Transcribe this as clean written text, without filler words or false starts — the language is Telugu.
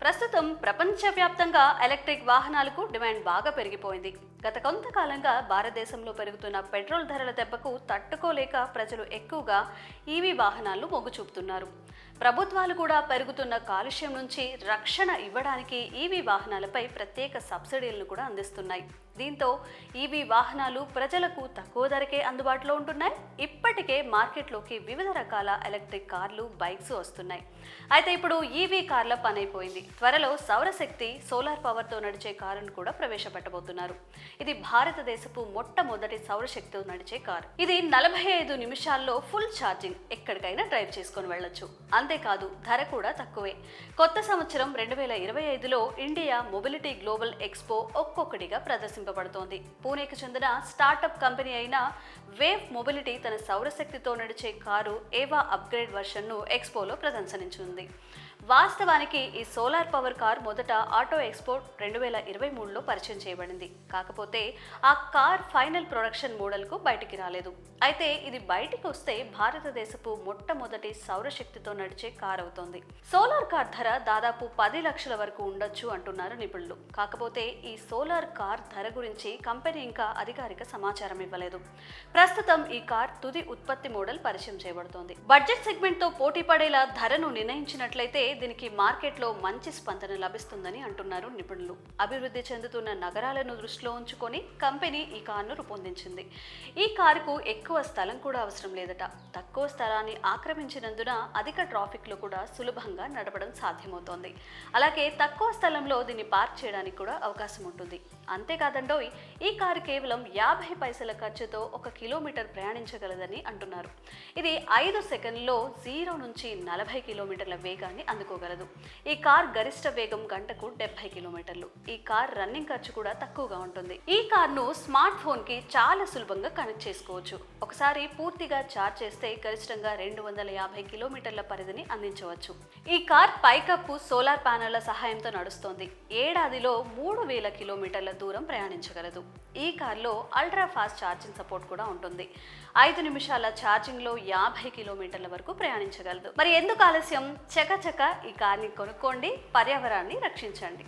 ప్రస్తుతం ప్రపంచవ్యాప్తంగా ఎలక్ట్రిక్ వాహనాలకు డిమాండ్ బాగా పెరిగిపోయింది. గత కొంతకాలంగా భారతదేశంలో పెరుగుతున్న పెట్రోల్ ధరల దెబ్బకు తట్టుకోలేక ప్రజలు ఎక్కువగా ఈవీ వాహనాలను మొగ్గు చూపుతున్నారు. ప్రభుత్వాలు కూడా పెరుగుతున్న కాలుష్యం నుంచి రక్షణ ఇవ్వడానికి ఈవీ వాహనాలపై ప్రత్యేక సబ్సిడీలను కూడా అందిస్తున్నాయి. దీంతో ఈవీ వాహనాలు ప్రజలకు తక్కువ ధరకే అందుబాటులో ఉంటున్నాయి. ఇప్పటికే మార్కెట్లోకి వివిధ రకాల ఎలక్ట్రిక్ కార్లు, బైక్స్ వస్తున్నాయి. అయితే ఇప్పుడు ఈవీ కార్ల పనైపోయింది. త్వరలో సౌరశక్తి, సోలార్ పవర్తో నడిచే కారును కూడా ప్రవేశపెట్టబోతున్నారు. ఇది భారతదేశపు మొట్టమొదటి సౌరశక్తితో నడిచే కారు. ఇది 45 నిమిషాల్లో ఫుల్ ఛార్జింగ్, ఎక్కడికైనా డ్రైవ్ చేసుకొని వెళ్ళొచ్చు. అంతేకాదు ధర కూడా తక్కువే. కొత్త సంవత్సరం 2025లో ఇండియా మొబిలిటీ గ్లోబల్ ఎక్స్పో ఒక్కొక్కటిగా ప్రదర్శింపబడుతోంది. పూణేకి చెందిన స్టార్టప్ కంపెనీ అయిన వేవ్ మొబిలిటీ తన సౌరశక్తితో నడిచే కారు ఏవా అప్గ్రేడ్ వర్షన్ను ఎక్స్పోలో ప్రదర్శించింది. వాస్తవానికి ఈ సోలార్ పవర్ కార్ మొదట ఆటో ఎక్స్పో 2023లో పరిచయం చేయబడింది. కాకపోతే ఆ కార్ ఫైనల్ ప్రొడక్షన్ మోడల్కు బయటికి రాలేదు. అయితే ఇది బయటికి వస్తే భారతదేశపు మొట్టమొదటి సౌరశక్తితో నడిచే కార్ అవుతోంది. సోలార్ కార్ ధర దాదాపు 10 లక్షల వరకు ఉండొచ్చు అంటున్నారు నిపుణులు. కాకపోతే ఈ సోలార్ కార్ ధర గురించి కంపెనీ ఇంకా అధికారిక సమాచారం ఇవ్వలేదు. ప్రస్తుతం ఈ కార్ తుది ఉత్పత్తి మోడల్ పరిచయం చేయబడుతోంది. బడ్జెట్ సెగ్మెంట్ తో పోటీ పడేలా ధరను నిర్ణయించినట్లయితే దీనికి మార్కెట్లో మంచి స్పందన లభిస్తుందని అంటున్నారు నిపుణులు. అభివృద్ధి చెందుతున్న నగరాలను దృష్టిలో ఉంచుకొని కంపెనీ ఈ కారును రూపొందించింది. ఈ కారుకు ఎక్కువ స్థలం కూడా అవసరం లేదట. తక్కువ స్థలాన్ని ఆక్రమించినందున అధిక ట్రాఫిక్ లో కూడా సులభంగా నడపడం సాధ్యమవుతోంది. అలాగే తక్కువ స్థలంలో దీన్ని పార్క్ చేయడానికి కూడా అవకాశం ఉంటుంది. అంతేకాదండోయ్, ఈ కారు కేవలం 50 పైసల ఖర్చుతో 1 కిలోమీటర్ ప్రయాణించగలదని అంటున్నారు. ఇది 5 సెకండ్లలో 0 నుంచి 40 కిలోమీటర్ల వేగాన్ని అందుకోగలదు. ఈ కార్ గరిష్ట వేగం గంటకు 70 కిలోమీటర్లు. ఈ కార్ రన్నింగ్ ఖర్చు కూడా తక్కువగా ఉంటుంది. ఈ కార్ను స్మార్ట్ ఫోన్ కి చాలా సులభంగా కనెక్ట్ చేసుకోవచ్చు. ఒకసారి పూర్తిగా ఛార్జ్ చేస్తే గరిష్టంగా 250 కిలోమీటర్ల పరిధిని అందించవచ్చు. ఈ కార్ పైకప్పు సోలార్ ప్యానెళ్ల సహాయంతో నడుస్తోంది. ఏడాదిలో 3000 కిలోమీటర్ల దూరం ప్రయాణించగలదు. ఈ కార్లో అల్ట్రా ఫాస్ట్ ఛార్జింగ్ సపోర్ట్ కూడా ఉంటుంది. 5 నిమిషాల ఛార్జింగ్ లో 50 కిలోమీటర్ల వరకు ప్రయాణించగలదు. మరి ఎందుకు ఆలస్యం? చకచక ఈ కార్ని కొనుక్కోండి, పర్యావరణాన్ని రక్షించండి.